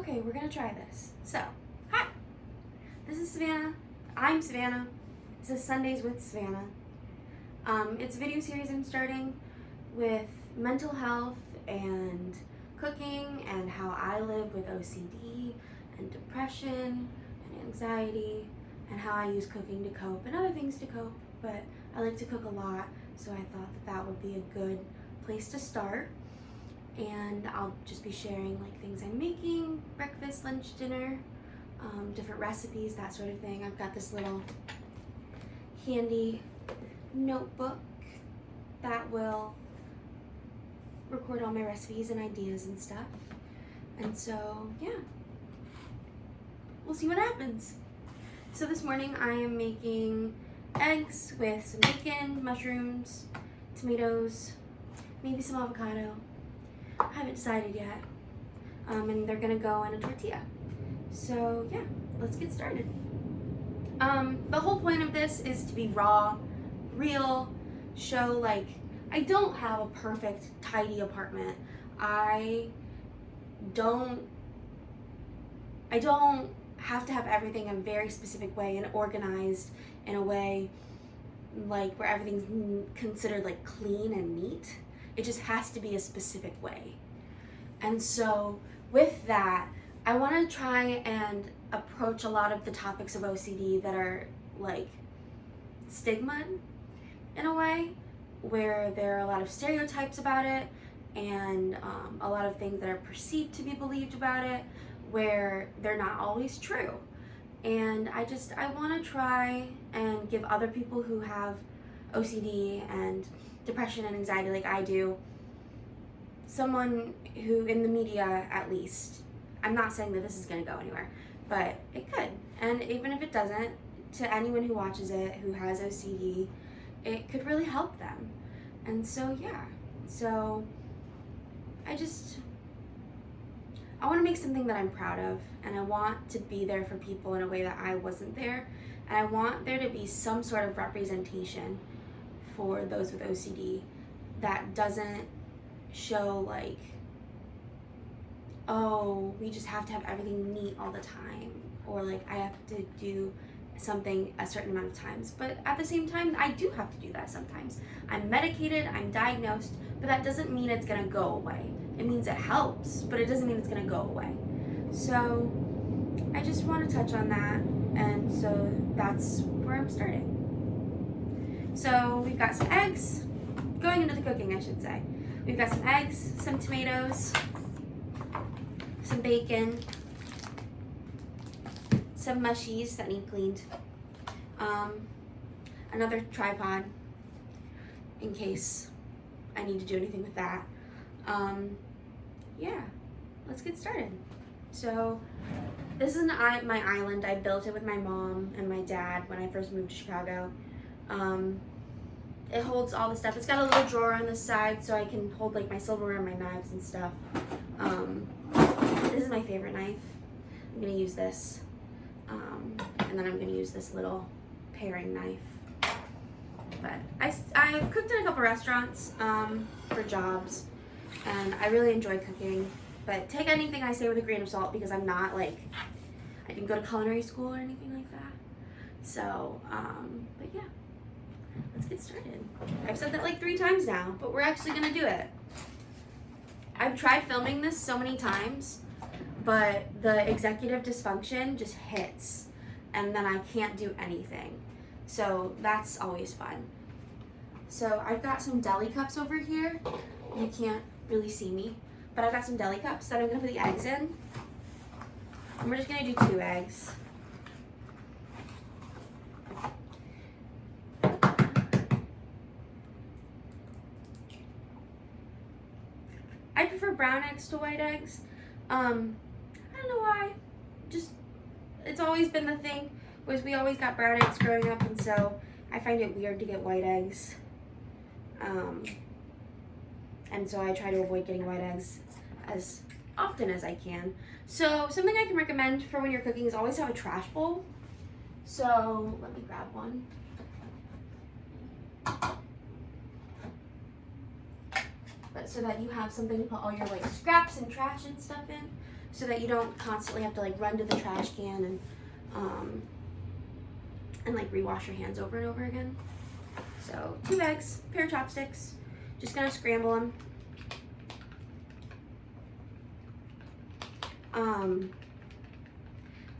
Okay, we're gonna try this. So, hi, this is Savannah. I'm Savannah. This is Sundays with Savannah. It's a video series I'm starting with mental health and cooking and how I live with OCD and depression and anxiety and how I use cooking to cope and other things to cope, but I like to cook a lot, so I thought that would be a good place to start. And I'll just be sharing like things I'm making, breakfast, lunch, dinner, different recipes, that sort of thing. I've got this little handy notebook that will record all my recipes and ideas and stuff. And so, yeah, we'll see what happens. So this morning I am making eggs with some bacon, mushrooms, tomatoes, maybe some avocado. I haven't decided yet. And they're gonna go in a tortilla. So yeah, let's get started. The whole point of this is to be raw, real, show like I don't have a perfect, tidy apartment. I don't have to have everything in a very specific way and organized in a way like where everything's considered like clean and neat. It just has to be a specific way. And so with that, I want to try and approach a lot of the topics of OCD that are like stigma in a way, where there are a lot of stereotypes about it and a lot of things that are perceived to be believed about it where they're not always true. And I want to try and give other people who have OCD and depression and anxiety like I do, someone who in the media at least, I'm not saying that this is going to go anywhere, but it could. And even if it doesn't, to anyone who watches it who has OCD, it could really help them. And so yeah, so I want to make something that I'm proud of, and I want to be there for people in a way that I wasn't there, and I want there to be some sort of representation for those with OCD that doesn't show like, oh, we just have to have everything neat all the time, or like I have to do something a certain amount of times. But at the same time, I do have to do that sometimes. I'm medicated, I'm diagnosed, but that doesn't mean it's gonna go away. It means it helps, but it doesn't mean it's gonna go away. So I just want to touch on that, and so that's where I'm starting. So we've got some eggs, going into the cooking I should say. We've got some eggs, some tomatoes, some bacon, some mushies that need cleaned, another tripod in case I need to do anything with that. Yeah, let's get started. So this is my island. I built it with my mom and my dad when I first moved to Chicago. It holds all the stuff. It's got a little drawer on the side so I can hold like my silverware and my knives and stuff. This is my favorite knife. I'm gonna use this. And then I'm gonna use this little paring knife. But I've cooked in a couple restaurants for jobs, and I really enjoy cooking. But take anything I say with a grain of salt, because I'm not like, I didn't go to culinary school or anything like that. So, but yeah, let's get started. I've said that like 3 times now, but we're actually gonna do it. I've tried filming this so many times, but the executive dysfunction just hits, and then I can't do anything. So that's always fun. So I've got some deli cups over here. You can't really see me, but I've got some deli cups that I'm gonna put the eggs in. And we're just gonna do 2 eggs. I prefer brown eggs to white eggs. I don't know why. Just, it's always been the thing, was we always got brown eggs growing up, and so I find it weird to get white eggs. And so I try to avoid getting white eggs as often as I can. So something I can recommend for when you're cooking is always have a trash bowl. So let me grab one. But so that you have something to put all your like scraps and trash and stuff in. so that you don't constantly have to like run to the trash can and like rewash your hands over and over again. So 2 eggs, pair of chopsticks, just gonna scramble them.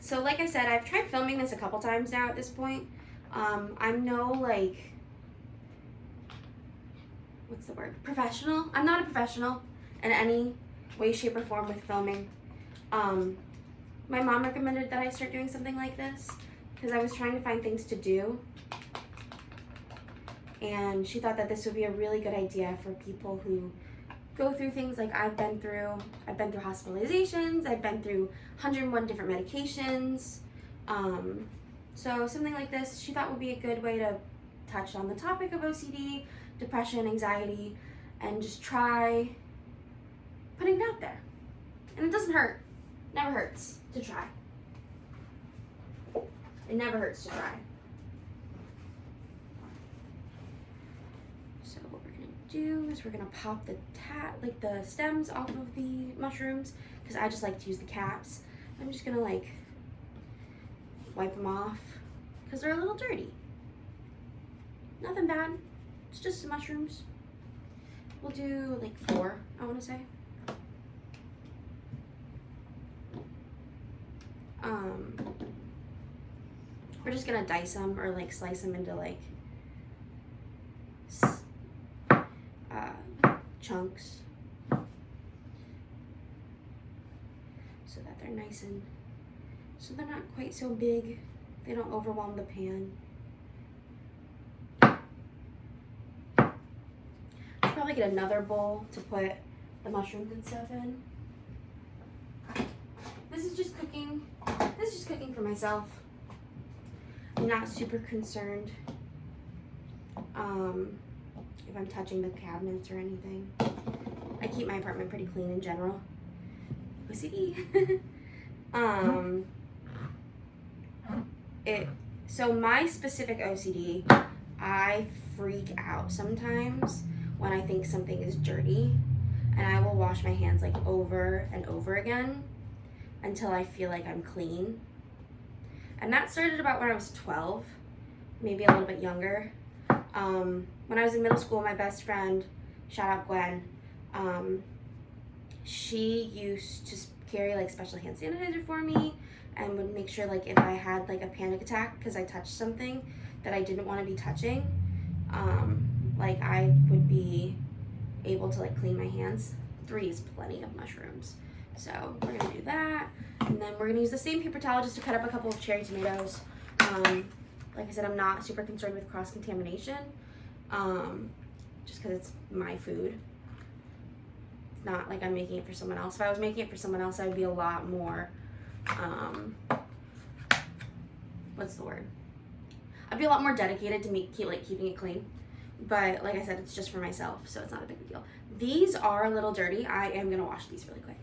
So like I said, I've tried filming this a couple times now at this point. I'm no like, what's the word? Professional. I'm not a professional in any way, shape, or form with filming. My mom recommended that I start doing something like this because I was trying to find things to do. And she thought that this would be a really good idea for people who go through things like I've been through. I've been through hospitalizations. I've been through 101 different medications. So something like this, she thought would be a good way to touch on the topic of OCD, depression, anxiety, and just try putting it out there. And it doesn't hurt. Never hurts to try. It never hurts to try. So what we're gonna do is we're gonna pop the the stems off of the mushrooms because I just like to use the caps. I'm just gonna like wipe them off because they're a little dirty. Nothing bad. It's just some mushrooms. We'll do like 4, I want to say. We're just gonna dice them or like slice them into like chunks so that they're nice and so they're not quite so big. They don't overwhelm the pan. Should probably get another bowl to put the mushrooms and stuff in. This is just cooking. This is just cooking for myself. I'm not super concerned if I'm touching the cabinets or anything. I keep my apartment pretty clean in general. OCD. So my specific OCD, I freak out sometimes when I think something is dirty, and I will wash my hands like over and over again until I feel like I'm clean. And that started about when I was 12, maybe a little bit younger. When I was in middle school, my best friend, shout out Gwen, she used to carry like special hand sanitizer for me and would make sure like if I had like a panic attack because I touched something that I didn't want to be touching, like I would be able to like clean my hands. 3 is plenty of mushrooms. So we're gonna do that. And then we're gonna use the same paper towel just to cut up a couple of cherry tomatoes. Like I said, I'm not super concerned with cross-contamination, just because it's my food. It's not like I'm making it for someone else. If I was making it for someone else, I would be a lot more, what's the word? I'd be a lot more dedicated to keeping it clean. But like I said, it's just for myself, so it's not a big deal. These are a little dirty. I am gonna wash these really quick.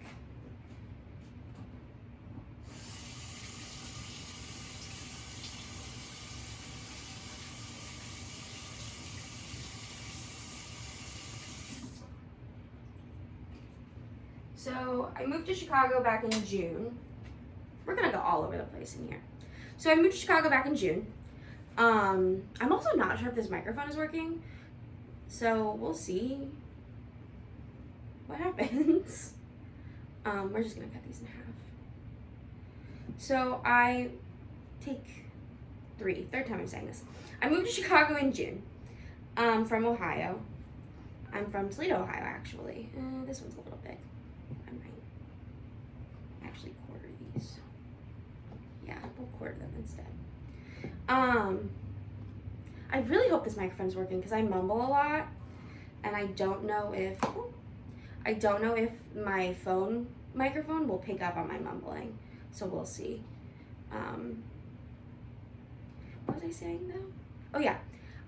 So I moved to Chicago back in June. We're gonna go all over the place in here. So I moved to Chicago back in June. I'm also not sure if this microphone is working, so we'll see what happens. We're just gonna cut these in half. So I take 3, third time I'm saying this. I moved to Chicago in June, from Ohio. I'm from Toledo, Ohio, actually. This one's a little big. I might actually quarter these. Yeah, we'll quarter them instead. I really hope this microphone's working because I mumble a lot, and I don't know if my phone microphone will pick up on my mumbling. So we'll see. What was I saying though? Oh yeah,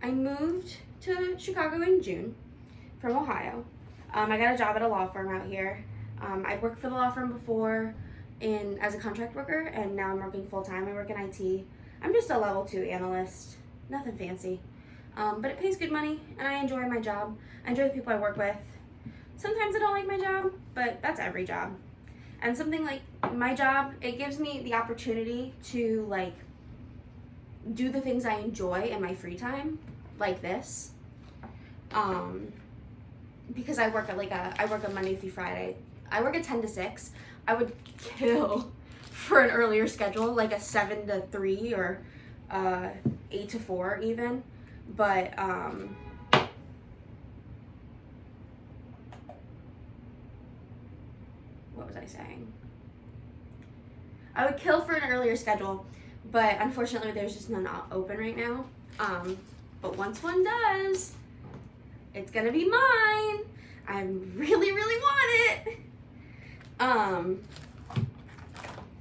I moved to Chicago in June from Ohio. I got a job at a law firm out here. I'd worked for the law firm before as a contract worker, and now I'm working full time. I work in IT. I'm just a level 2 analyst, nothing fancy, but it pays good money, and I enjoy my job. I enjoy the people I work with. Sometimes I don't like my job, but that's every job. And something like my job, it gives me the opportunity to like do the things I enjoy in my free time, like this. Because I work a Monday through Friday. I work a 10 to 6. I would kill for an earlier schedule, like a 7 to 3 or 8 to 4 even. But what was I saying? I would kill for an earlier schedule, but unfortunately there's just none open right now. But once one does, it's gonna be mine. I really, really want it.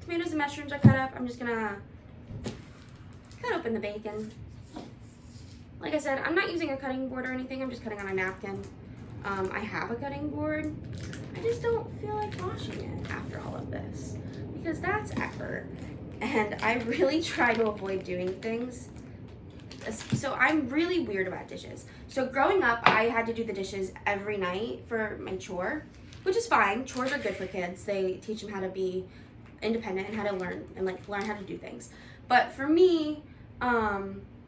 Tomatoes and mushrooms are cut up. I'm just gonna cut open the bacon. Like I said, I'm not using a cutting board or anything. I'm just cutting on a napkin. I have a cutting board. I just don't feel like washing it after all of this because that's effort. And I really try to avoid doing things. So I'm really weird about dishes. So growing up, I had to do the dishes every night for my chore, which is fine. Chores are good for kids. They teach them how to be independent and how to learn how to do things. But for me,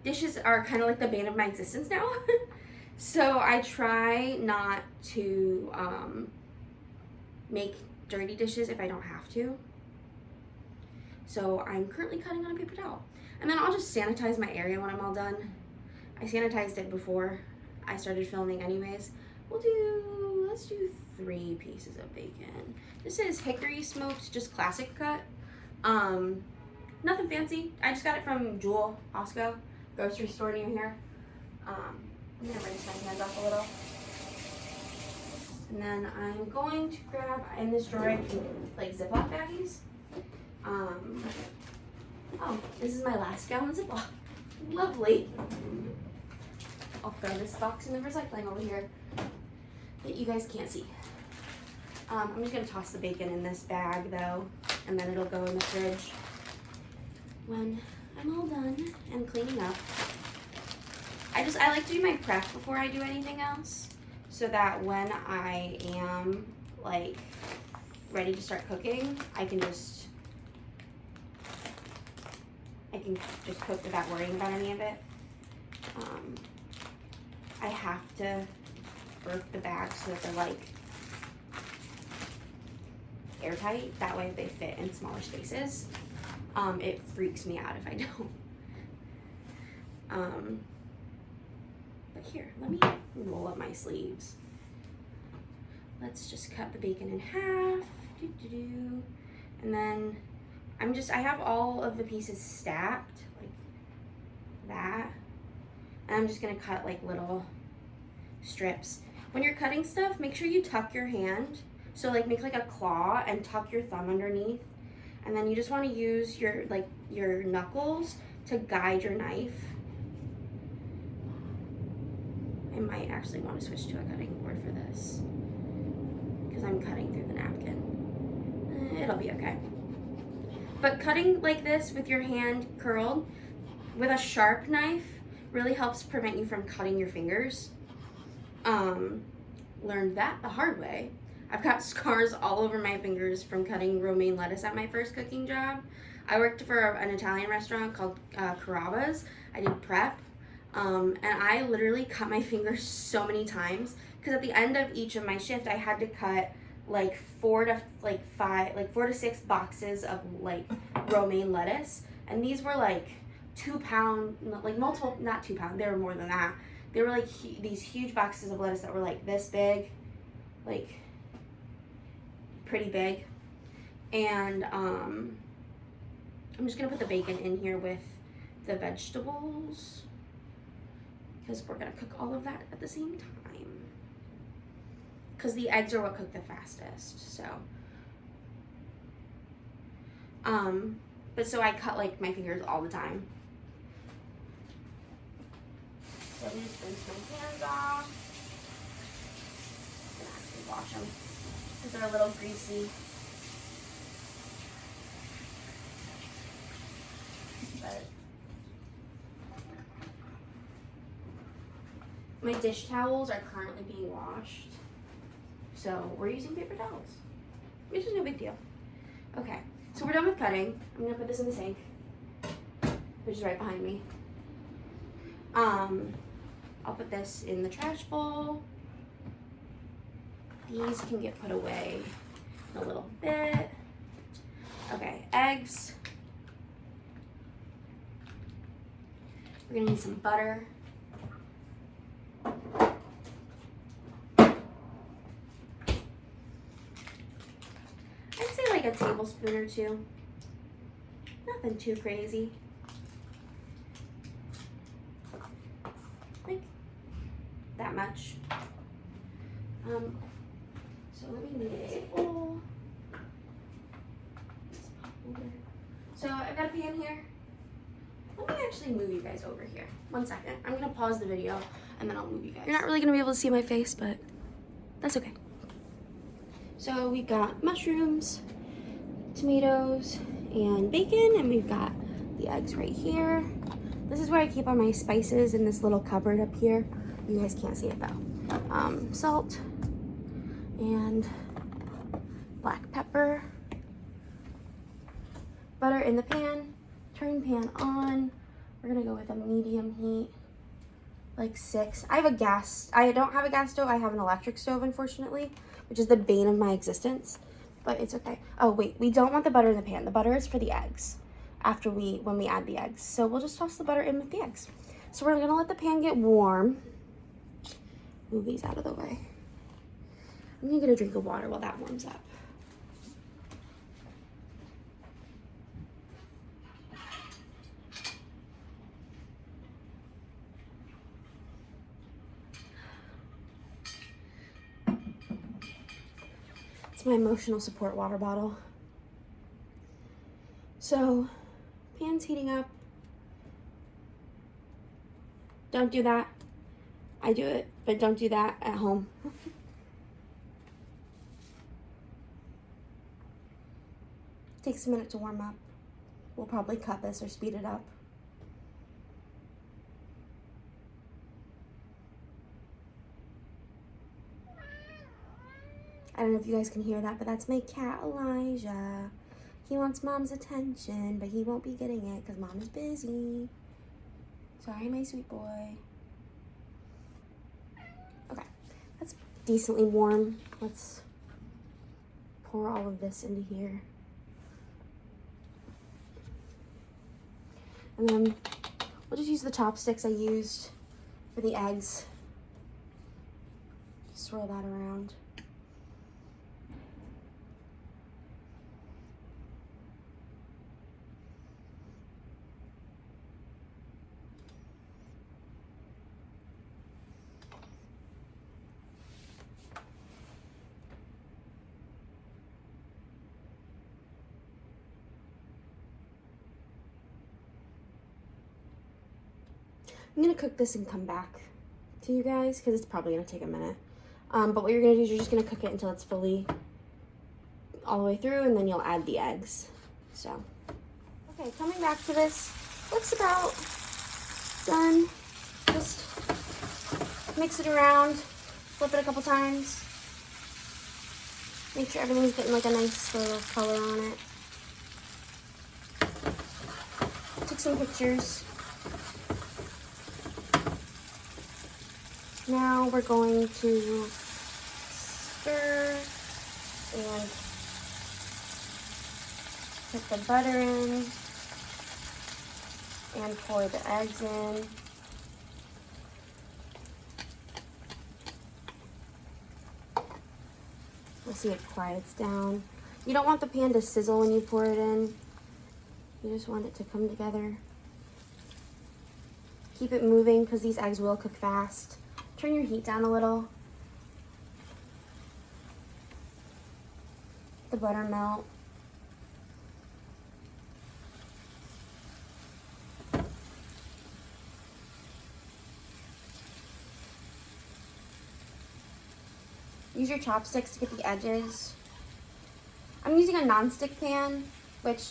dishes are kind of like the bane of my existence now. So I try not to make dirty dishes if I don't have to. So I'm currently cutting on a paper towel. And then I'll just sanitize my area when I'm all done. I sanitized it before I started filming anyways. Let's do 3 pieces of bacon. This is hickory smoked, just classic cut. Nothing fancy. I just got it from Jewel, Costco, grocery store near here. I'm gonna rinse my hands off a little. And then I'm going to grab, in this drawer, I keep like Ziploc baggies. Oh, this is my last gallon Ziploc. Lovely. I'll throw this box in the recycling over here that you guys can't see. I'm just gonna toss the bacon in this bag though, and then it'll go in the fridge when I'm all done and cleaning up. I like to do my prep before I do anything else, so that when I am like ready to start cooking, I can just cook without worrying about any of it. I have to work the bags so that they're like airtight. That way they fit in smaller spaces. It freaks me out if I don't. But here, let me roll up my sleeves. Let's just cut the bacon in half. And then I have all of the pieces stacked like that. And I'm just gonna cut like little strips. When you're cutting stuff, make sure you tuck your hand. So like make like a claw and tuck your thumb underneath. And then you just wanna use your knuckles to guide your knife. I might actually want to switch to a cutting board for this because I'm cutting through the napkin. It'll be okay. But cutting like this with your hand curled with a sharp knife really helps prevent you from cutting your fingers. Learned that the hard way. I've got scars all over my fingers from cutting romaine lettuce at my first cooking job. I worked for an Italian restaurant called Carrabba's. I did prep. And I literally cut my fingers so many times because at the end of each of my shift, I had to cut like 4 to 6 boxes of like romaine lettuce. And these were like 2 pound, like multiple, not 2 pound, they were more than that. They were like these huge boxes of lettuce that were like this big, like pretty big. And I'm just gonna put the bacon in here with the vegetables, because we're gonna cook all of that at the same time. Because the eggs are what cook the fastest, so. But so I cut like my fingers all the time. So I'm just rinse my hands off. I'm gonna actually wash them because they're a little greasy. But my dish towels are currently being washed, so we're using paper towels, which is no big deal. Okay, So we're done with cutting. I'm gonna put this in the sink, which is right behind me. I'll put this in the trash bowl. These can get put away in a little bit. Okay, eggs. We're gonna need some butter. I'd say like a tablespoon or two. Nothing too crazy. Like that much. So let me move this bowl. So I've got a pan here. Let me actually move you guys over here. 1 second. I'm gonna pause the video and then I'll move you guys. You're not really gonna be able to see my face, but that's okay. So we've got mushrooms, tomatoes, and bacon, and we've got the eggs right here. This is where I keep all my spices in this little cupboard up here. You guys can't see it though. Salt and black pepper. Butter in the pan. Turn pan on. We're gonna go with a medium heat, like 6. I have a gas. I don't have a gas stove. I have an electric stove, unfortunately, which is the bane of my existence. But it's okay. Oh wait, we don't want the butter in the pan. The butter is for the eggs. When we add the eggs, so we'll just toss the butter in with the eggs. So we're gonna let the pan get warm. Move these out of the way. I'm gonna get a drink of water while that warms up. It's my emotional support water bottle. So, pan's heating up. Don't do that. I do it, but don't do that at home. Takes a minute to warm up. We'll probably cut this or speed it up. I don't know if you guys can hear that, but that's my cat, Elijah. He wants mom's attention, but he won't be getting it because mom is busy. Sorry, my sweet boy. Okay, that's decently warm. Let's pour all of this into here. And then we'll just use the chopsticks I used for the eggs. Swirl that around. I'm gonna cook this and come back to you guys because it's probably gonna take a minute. But what you're gonna do is you're just gonna cook it until it's fully all the way through, and then you'll add the eggs. So, okay, coming back to this, looks about done. Just mix it around, flip it a couple times. Make sure everything's getting like a nice little color on it. Took some pictures. Now we're going to stir and put the butter in and pour the eggs in. We'll see it quiets down. You don't want the pan to sizzle when you pour it in. You just want it to come together. Keep it moving because these eggs will cook fast. Turn your heat down a little. The butter melt. Use your chopsticks to get the edges. I'm using a non-stick pan, which,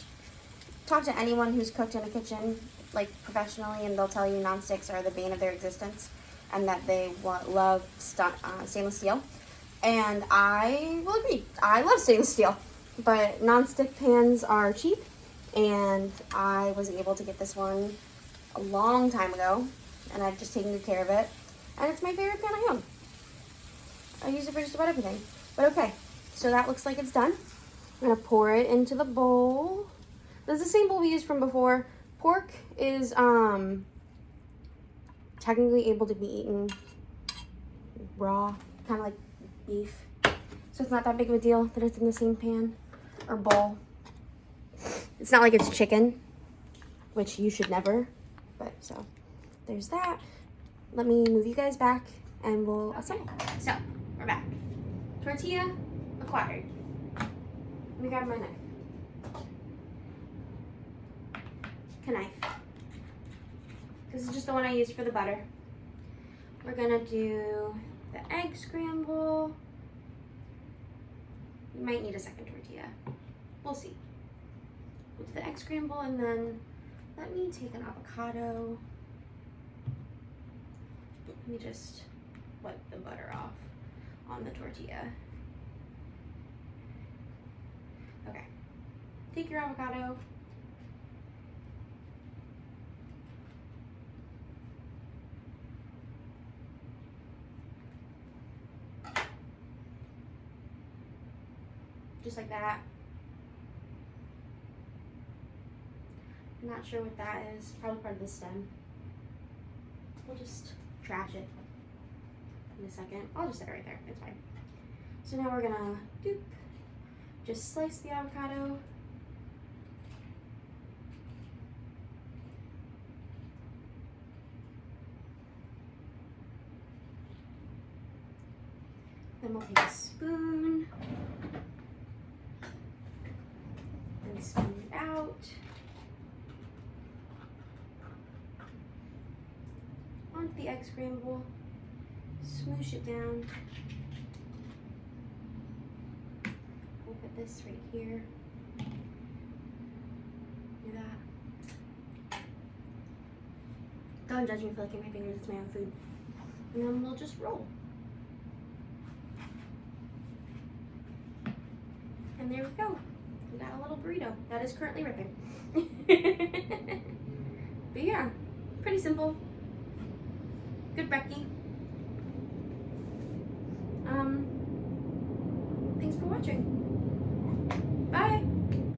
talk to anyone who's cooked in a kitchen, like professionally, and they'll tell you non-sticks are the bane of their existence and that they love stainless steel. And I will agree. I love stainless steel. but non-stick pans are cheap, and I was able to get this one a long time ago, and I've just taken good care of it, and it's my favorite pan I own. I use it for just about everything. But okay, so that looks like it's done. I'm gonna pour it into the bowl. This is the same bowl we used from before. Pork is technically able to be eaten raw, kind of like beef. So it's not that big of a deal that it's in the same pan or bowl. It's not like it's chicken, which you should never, but so there's that. Let me move you guys back and we'll assemble. So we're back. Tortilla acquired. Let me grab my knife. Knife. This is just the one I used for the butter. We're gonna do the egg scramble. You might need a second tortilla. We'll see. We'll do the egg scramble, and then let me take an avocado. Let me just wipe the butter off on the tortilla. Okay. Take your avocado. Just like that. I'm not sure what that is. Probably part of the stem. We'll just trash it in a second. I'll just set it right there. It's fine. So now we're gonna just slice the avocado. Then we'll take a spoon and spoon it out. Onto the egg scramble, smoosh it down. We'll put this right here. Do that. Don't judge me for licking my fingers, it's my own food. And then we'll just roll. And there we go. We got a little burrito that is currently ripping. But yeah, pretty simple. Good brekkie. Thanks for watching.